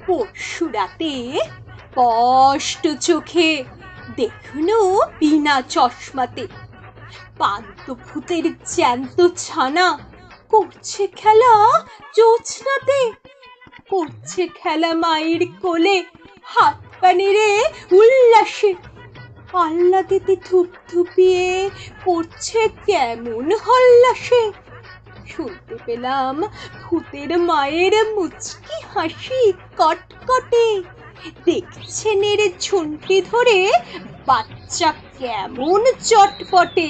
পরশু রাতে স্পষ্ট চোখে দেখনু বিনা চশমাতে পান্তুভূতের জ্যান্ত ছানা করছে খেলা জোছনাতে, করছে খেলা মায়ের কোলে হাত পা নেড়ে উল্লাসে, আহ্লাদেতে ধুপধুপিয়ে পড়ছে কেমন হল্লাসে। শুনতে পেলাম ভূতের মায়ের মুচকি হাসি কটকটে, দেখছে নেড়ে ঝুন্টি ধরে বাচ্চা কেমন চটপটে।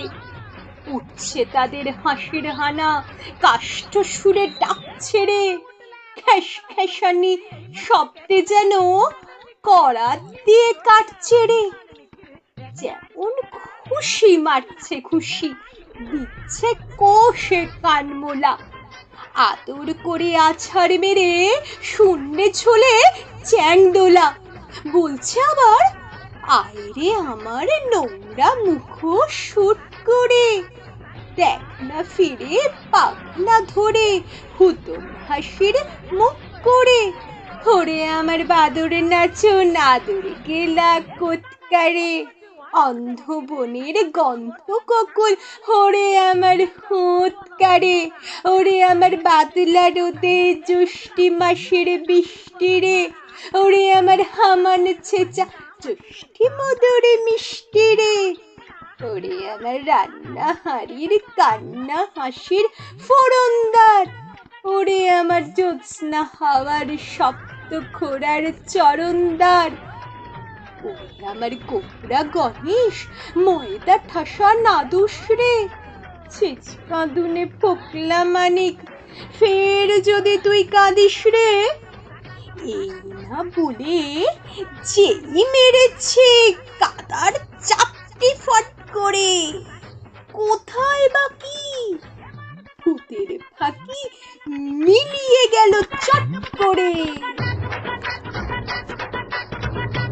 উঠছে তাদের হাসির হানা কাষ্ঠ সুরে ডাক ছেড়ে, খ্যাস খ্যাসানি শব্দে যেন করাত দিয়ে কাটছে রে। যেমন খুশি মারছে খুশি, দিচ্ছে কোষে কানমোলা, আদর করে আছাড় মেরে শূন্যে ছোলে চ্যাংদোলা। বলছে আবার, আয়রে আমার নোংরা মুখ শুট করে, দেখ না ফিরে পাখনা ধরে হুতম হাসির মুখ করে। ওরে আমার বাদর নাচো নাদর গেলা কোৎকারে, অন্ধ বনের গন্ধ ককুল ওরে আমার হুৎকারে। ওরে আমার বাদলা রোদে জ্যৈষ্ঠী মাসের বৃষ্টি রে, ওরে আমার হামান ছেঁচা জ্যৈষ্ঠী মধুর মিষ্টি রে। ওরে আমার রান্না হাঁড়ির কান্না হাসির ফোড়নদার, ওরে আমার জ্যোৎস্না হাওয়ার শব্দ ঘোড়ার চরণদার। ওরে আমার গোবরা গণেশ ময়দা ঠাসা নাদুস রে, ছেচ কাঁদুনে ফোকলা মানিক ফের যদি তুই কাঁদিস রে। এই না বলে যেই মেরেছে কাদার চাপটি ফট করে, কোথায় বাকি ভূতের ফাঁকি মিলিয়ে গেল চট করে।